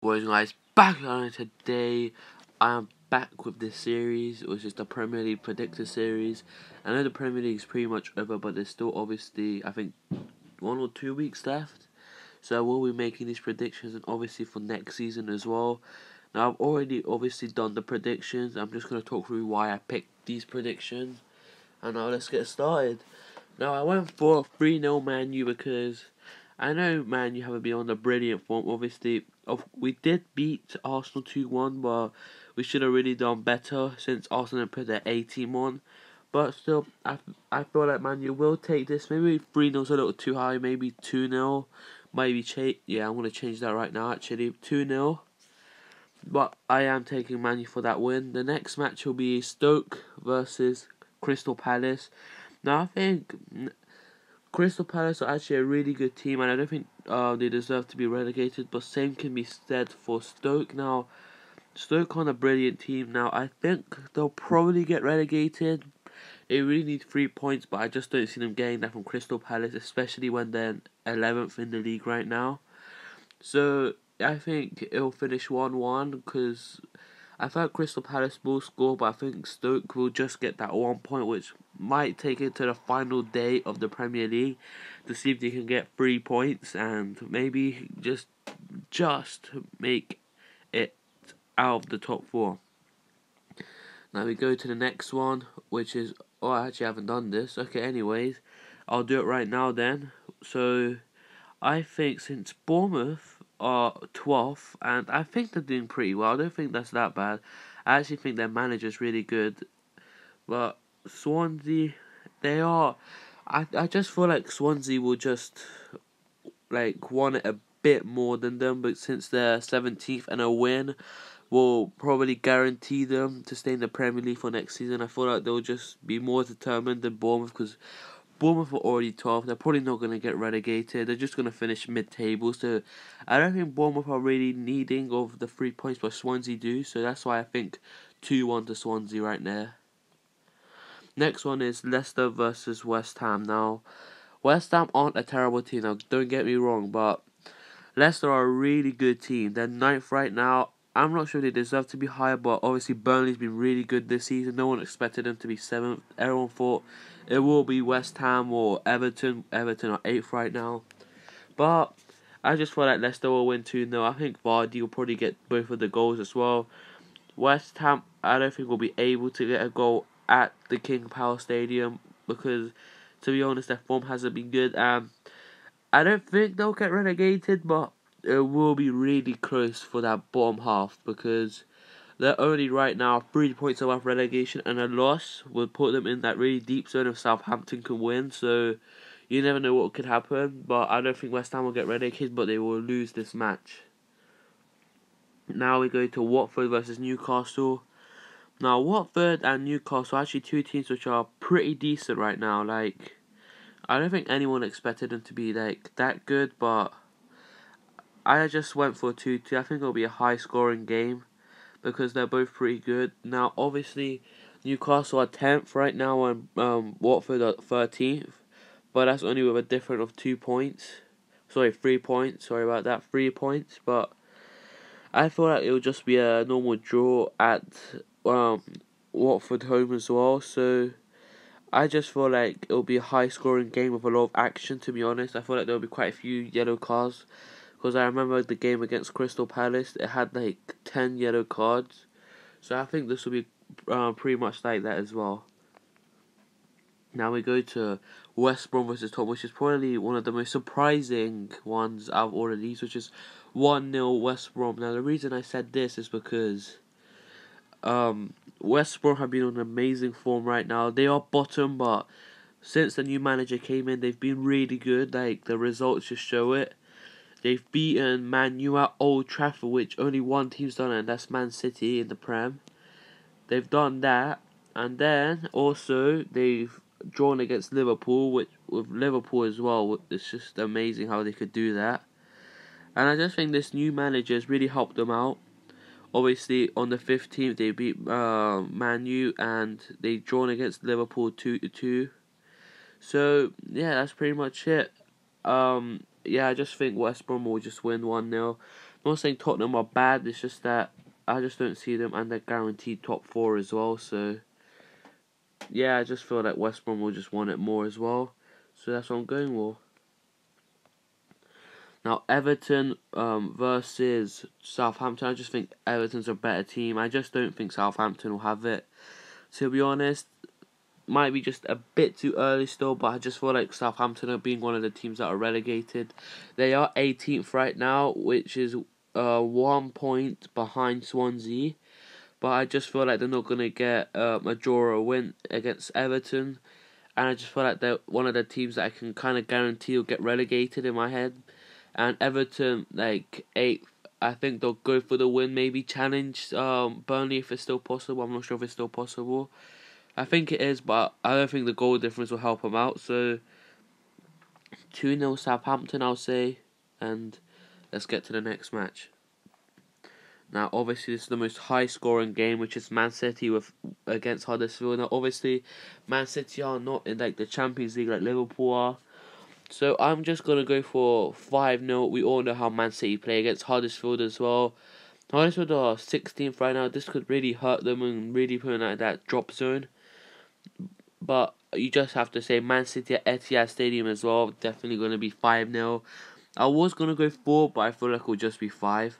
Boys and guys, back on today. I am back with this series, which is the Premier League Predictor series. I know the Premier League is pretty much over, but there's still obviously, I think, 1 or 2 weeks left. So I will be making these predictions, and obviously for next season as well. Now I've already obviously done the predictions. I'm just going to talk through why I picked these predictions. And now let's get started. Now I went for 3-0 Man U because I know Man U haven't been on a brilliant form. Obviously, we did beat Arsenal 2-1, but we should have really done better since Arsenal put their A team on. But still, I feel like Man U will take this. Maybe 3-0's a little too high. Maybe 2-0. Yeah, I'm going to change that right now actually. 2-0. But I am taking Man U for that win. The next match will be Stoke versus Crystal Palace. Now I think Crystal Palace are actually a really good team, and I don't think they deserve to be relegated. But same can be said for Stoke. Now, Stoke on a brilliant team. Now, I think they'll probably get relegated. They really need 3 points, but I just don't see them getting that from Crystal Palace, especially when they're 11th in the league right now. So I think it'll finish 1-1 because I thought Crystal Palace will score, but I think Stoke will just get that 1 point, which might take it to the final day of the Premier League to see if they can get 3 points and maybe just make it out of the top 4. Now we go to the next one, which is... Oh, I actually haven't done this. Okay, anyways, I'll do it right now then. So, I think since Bournemouth are 12th, and I think they're doing pretty well. I don't think that's that bad. I actually think their manager's really good. But Swansea, they are... I just feel like Swansea will just want it a bit more than them, but since they're 17th and a win will probably guarantee them to stay in the Premier League for next season. I feel like they'll just be more determined than Bournemouth because Bournemouth are already 12th. They're probably not going to get relegated. They're just going to finish mid-table. So I don't think Bournemouth are really needing of the 3 points, but Swansea do. So that's why I think 2-1 to Swansea right there. Next one is Leicester versus West Ham. Now, West Ham aren't a terrible team. Now, don't get me wrong, but Leicester are a really good team. They're 9th right now. I'm not sure they deserve to be higher, but obviously Burnley's been really good this season. No one expected them to be 7th. Everyone thought it will be West Ham or Everton. Everton are 8th right now. But I just feel like Leicester will win 2-0. I think Vardy will probably get both of the goals as well. West Ham, I don't think will be able to get a goal at the King Power Stadium because, to be honest, their form hasn't been good. I don't think they'll get relegated, but it will be really close for that bottom half because they're only right now 3 points above relegation, and a loss will put them in that really deep zone if Southampton can win. So you never know what could happen, but I don't think West Ham will get relegated, but they will lose this match. Now we go to Watford versus Newcastle. Now Watford and Newcastle are actually 2 teams which are pretty decent right now. I don't think anyone expected them to be that good, but I just went for 2-2. I think it'll be a high scoring game because they're both pretty good. Now obviously Newcastle are 10th right now and Watford are 13th, but that's only with a difference of 2 points. 3 points. Sorry about that, 3 points. But I feel like it'll just be a normal draw at Watford home as well. So I just feel like it'll be a high scoring game with a lot of action, to be honest. I feel like there'll be quite a few yellow cards because I remember the game against Crystal Palace, it had 10 yellow cards. So I think this will be pretty much like that as well. Now we go to West Brom versus Tottenham, which is probably one of the most surprising ones out of all of these, which is 1-0 West Brom. Now the reason I said this is because West Brom have been on amazing form right now. They are bottom, but since the new manager came in, they've been really good. The results just show it. They've beaten Man U at Old Trafford, which only one team's done it, and that's Man City in the Prem. They've done that, and then also they've drawn against Liverpool, which with Liverpool as well. It's just amazing how they could do that. And I just think this new manager has really helped them out. Obviously, on the 15th, they beat Man U, and they drawn against Liverpool 2-2. So, yeah, that's pretty much it. I just think West Brom will just win 1-0. I'm not saying Tottenham are bad, it's just that I just don't see them, and they're guaranteed top 4 as well, so yeah, I just feel like West Brom will just want it more as well, so that's what I'm going for. Now, Everton versus Southampton. I just think Everton's a better team. I just don't think Southampton will have it. To be honest, might be just a bit too early still, but I just feel like Southampton are being one of the teams that are relegated. They are 18th right now, which is 1 point behind Swansea. But I just feel like they're not going to get a draw or a win against Everton. And I just feel like they're one of the teams that I can kind of guarantee will get relegated in my head. And Everton, like 8th, I think they'll go for the win, maybe challenge Burnley if it's still possible. I'm not sure if it's still possible. I think it is, but I don't think the goal difference will help them out. So 2-0 Southampton, I'll say. And let's get to the next match. Now, obviously, this is the most high-scoring game, which is Man City against Huddersfield. Now, obviously, Man City are not in like the Champions League like Liverpool are. So I'm just going to go for 5-0. We all know how Man City play against Huddersfield as well. Huddersfield are 16th right now. This could really hurt them and really put them at that drop zone. But you just have to say Man City at Etihad Stadium as well. Definitely going to be 5-0. I was going to go 4, but I feel like it will just be 5.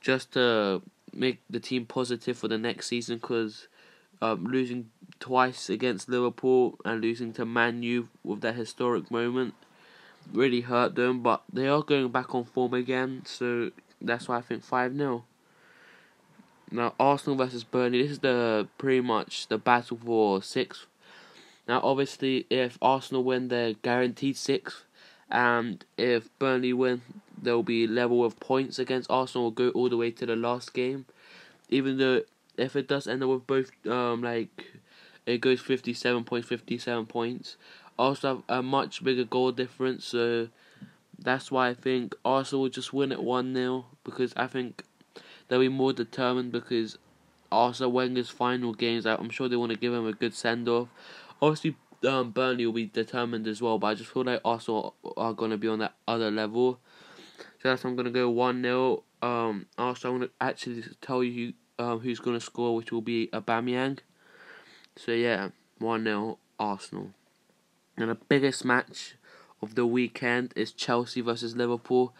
Just to make the team positive for the next season, because losing twice against Liverpool and losing to Man U with that historic moment really hurt them, but they are going back on form again, so that's why I think 5-0. Now, Arsenal versus Burnley, this is pretty much the battle for 6th. Now, obviously, if Arsenal win, they're guaranteed 6th, and if Burnley win, they'll be level with points against Arsenal, will go all the way to the last game. Even though if it does end up with both, it goes 57 points. Also have a much bigger goal difference, so that's why I think Arsenal will just win it 1-0, because I think they'll be more determined, because Arsene Wenger's final games, I'm sure they want to give him a good send-off. Obviously, Burnley will be determined as well, but I just feel like Arsenal are going to be on that other level. So that's why I'm going to go 1-0. Also, I'm going to actually tell you who's going to score, which will be Aubameyang. So yeah, 1-0 Arsenal. And the biggest match of the weekend is Chelsea versus Liverpool.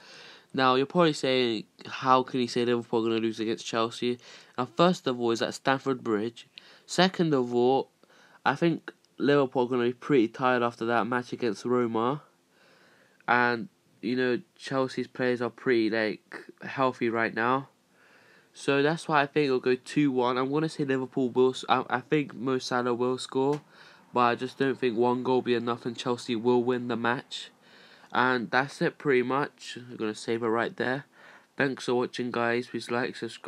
Now, you're probably saying, how can he say Liverpool are going to lose against Chelsea? Now, first of all, is at Stamford Bridge. Second of all, I think Liverpool are going to be pretty tired after that match against Roma. And, you know, Chelsea's players are pretty, healthy right now. So that's why I think it'll go 2-1. I'm going to say Liverpool will... I think Mo Salah will score. But I just don't think one goal will be enough and Chelsea will win the match. And that's it pretty much. I'm going to save it right there. Thanks for watching, guys. Please like, subscribe.